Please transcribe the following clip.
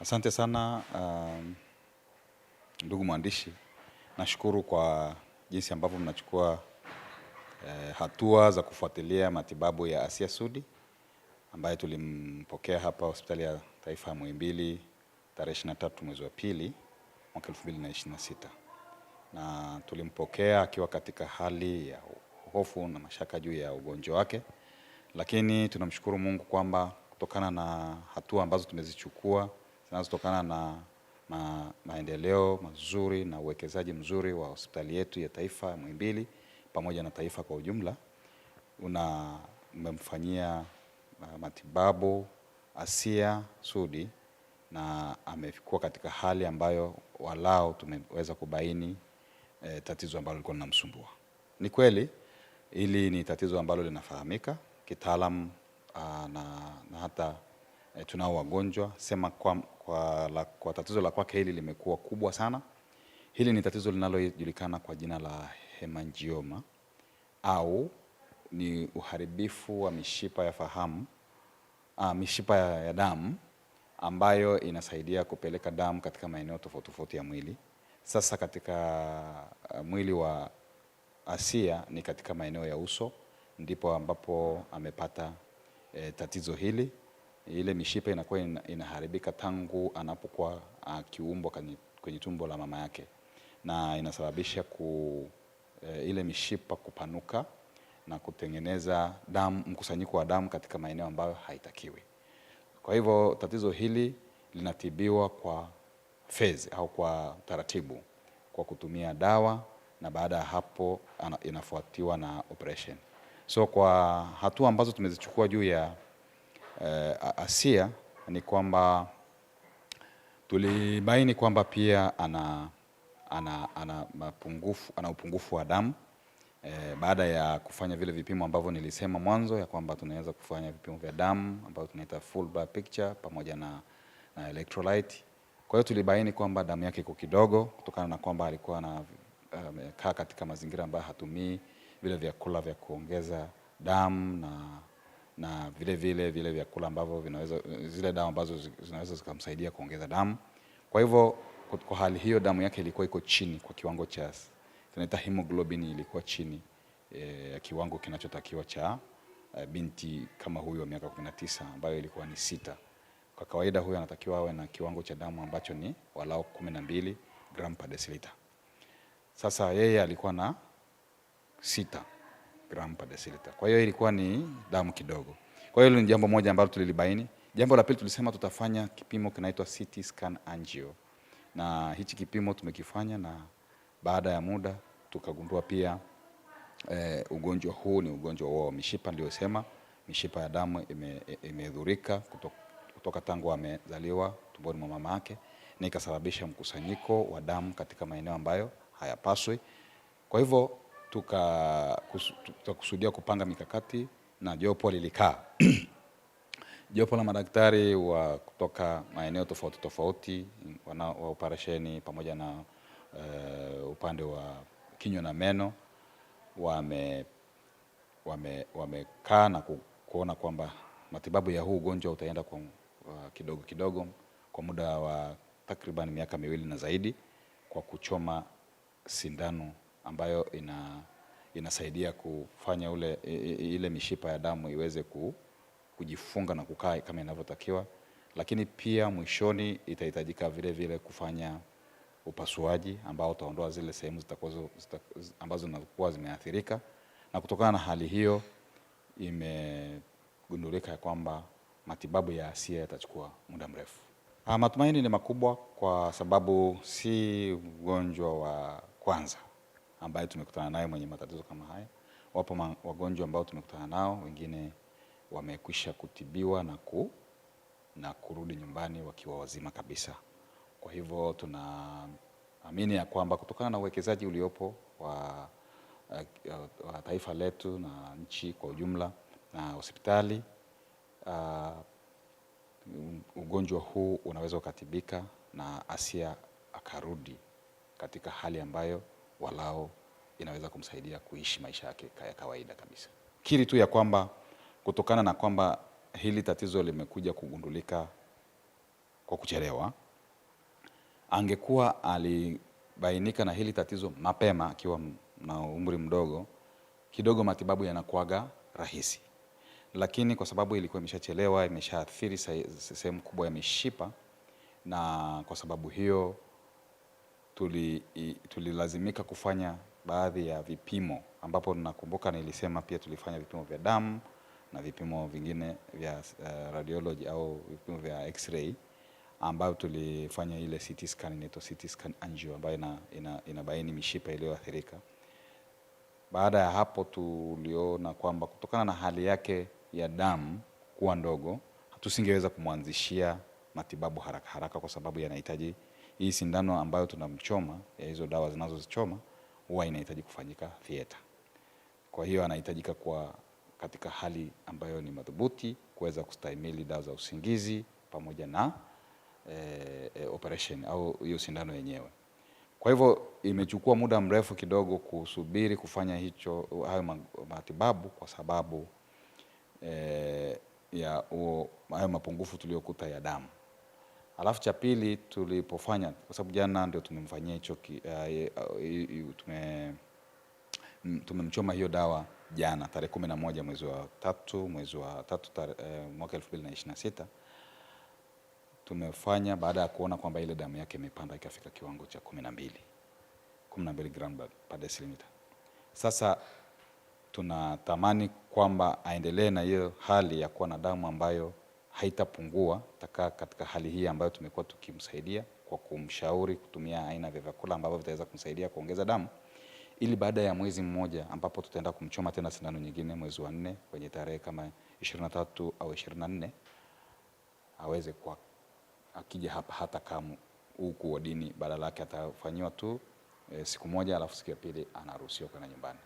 Asante sana ndugu mwandishi. Nashukuru kwa jinsi ambavyo mnachukua hatua za kufuatilia matibabu ya Asia Sudi ambaye tulimpokea hapa hospitali ya taifa ya Muhimbili tarehe 23 mwezi wa pili mwaka 2026. Na tulimpokea akiwa katika hali ya hofu na mashaka juu ya ugonjwa wake, lakini tunamshukuru Mungu kwamba kutokana na hatua ambazo tumezichukua zinazotokana na maendeleo mazuri na uwekezaji mzuri wa hospitali yetu ya taifa ya Muhimbili pamoja na taifa kwa ujumla, umemfanyia matibabu Asia Sudi na amekuwa katika hali ambayo walao tumeweza kubaini tatizo ambalo lilikuwa linamsumbua. Ni kweli hili ni tatizo ambalo linafahamika kitaalamu na hata tunao wagonjwa sema kwa tatizo la kwake hili limekuwa kubwa sana. Hili ni tatizo linalojulikana kwa jina la hemangioma au ni uharibifu wa mishipa ya fahamu, mishipa ya damu ambayo inasaidia kupeleka damu katika maeneo tofauti tofauti ya mwili. Sasa katika mwili wa Asia ni katika maeneo ya uso ndipo ambapo amepata tatizo hili. Ile mishipa inakuwa inaharibika tangu anapokuwa kiumbo kwenye tumbo la mama yake, na inasababisha ile mishipa kupanuka na kutengeneza damu, mkusanyiko wa damu katika maeneo ambayo haitakiwi. Kwa hivyo tatizo hili linatibiwa kwa phase au kwa taratibu kwa kutumia dawa, na baada ya hapo inafuatiwa na operation. So kwa hatua ambazo tumezichukua juu ya Asia ni kwamba tulibaini kwamba pia ana upungufu wa damu. Baada ya kufanya vile vipimo ambavyo nilisema mwanzo ya kwamba tunaweza kufanya vipimo vya damu ambavyo tunaita full blood picture pamoja na electrolyte. Kwa hiyo tulibaini kwamba damu yake iko kidogo kutokana na kwamba alikuwa amekaa katika mazingira ambayo hatumii vile vyakula vya kuongeza damu na vile vyakula ambavyo zile dawa ambazo zinaweza zikamsaidia kuongeza damu. Kwa hivyo kwa hali hiyo damu yake ilikuwa iko chini kwa kiwango cha tunaita hemoglobin, ilikuwa chini ya kiwango kinachotakiwa cha binti kama huyu wa miaka 19 ambayo ilikuwa ni 6. Kwa kawaida huyu anatakiwa awe na kiwango cha damu ambacho ni walau 12 gram per deciliter. Sasa yeye alikuwa na 6 gram per deciliter. Kwa hiyo ilikuwa ni damu kidogo. Kwa hiyo ni jambo moja ambalo tulilibaini. Jambo la pili tulisema tutafanya kipimo kinaitwa CT scan angio. Na hichi kipimo tumekifanya na baada ya muda tukagundua pia ugonjwa huu ni ugonjwa wa mishipa, ndio sema mishipa ya damu imedhurika kutoka tangu amezaliwa tumboni mwa mama yake, na ikasababisha mkusanyiko wa damu katika maeneo ambayo hayapaswi. Kwa hivyo tukakusudia kupanga mikakati na jopo lilikaa jopo la madaktari wa kutoka maeneo tofauti tofauti wa operesheni pamoja na upande wa kinywa na meno wamekaa na kuona kwamba matibabu ya huu ugonjwa utaenda kwa kidogo kidogo kwa muda wa takriban miaka 2 na zaidi, kwa kuchoma sindano ambayo inasaidia kufanya ile mishipa ya damu iweze kujifunga na kukaa kama inavyotakiwa. Lakini pia mwishoni itahitajika vile kufanya upasuaji ambao utaondoa zile sehemu ambazo zinakuwa zimeathirika, na kutokana na hali hiyo imegundulika kwamba matibabu ya Asia yatachukua muda mrefu. Matumaini ni makubwa kwa sababu si ugonjwa wa kwanza ambaye tumekutana naye mwenye matatizo kama haya. Wapo wagonjwa ambao tumekutana nao, wengine wamekwisha kutibiwa na kurudi nyumbani wakiwa wazima kabisa. Kwa hivyo tunaamini ya kwamba kutokana na uwekezaji uliopo wa taifa letu na nchi kwa ujumla na hospitali, ugonjwa huu unaweza ukatibika na Asia akarudi katika hali ambayo walao inaweza kumsaidia kuishi maisha yake ya kawaida kabisa. Kiri tu ya kwamba kutokana na kwamba hili tatizo limekuja kugundulika kwa kuchelewa, angekuwa alibainika na hili tatizo mapema akiwa na umri mdogo, kidogo matibabu yanakuaga rahisi. Lakini kwa sababu ilikuwa imeshachelewa, imeshaathiri sehemu kubwa ya mishipa, na kwa sababu hiyo tulilazimika kufanya baadhi ya vipimo, ambapo nakumbuka nilisema pia tulifanya vipimo vya damu na vipimo vingine vya radiology au vipimo vya x-ray, ambayo tulifanya ile CT scan, inaitwa CT scan angio, ambayo inabaini mishipa iliyoathirika. Baada ya hapo tuliona kwamba kutokana na hali yake ya damu kuwa ndogo, tusingeweza kumwanzishia matibabu haraka haraka, kwa sababu yanahitaji hii sindano ambayo tunamchoma, ya hizo dawa zinazozichoma huwa inahitaji kufanyika theater. Kwa hiyo anahitajika kwa katika hali ambayo ni madhubuti kuweza kustahimili dawa za usingizi pamoja na operation au hiyo sindano yenyewe. Kwa hivyo imechukua muda mrefu kidogo kusubiri kufanya hayo matibabu, kwa sababu ya hayo mapungufu tuliyokuta ya damu. Alafu cha pili tulipofanya, kwa sababu jana ndio tumemfanyia hicho tumemchoma hiyo dawa jana tarehe 11 mwezi wa 3 mwaka 2026. Tumefanya baada ya kuona kwamba ile damu yake imepanda ikafika kiwango cha 12 gram per deciliter. Sasa tunatamani kwamba aendelee na hiyo hali ya kuwa na damu ambayo haitapungua, takaa katika hali hii ambayo tumekuwa tukimsaidia kwa kumshauri kutumia aina vya vyakula ambavyo vitaweza kumsaidia kuongeza damu, ili baada ya mwezi mmoja ambapo tutaenda kumchoma tena sindano nyingine mwezi wa 4 kwenye tarehe kama 23 au 24, aweze kwa akija hapa hata kama huku wodini, badala yake atafanyiwa tu siku moja, alafu siku ya pili anaruhusiwa kwenda nyumbani.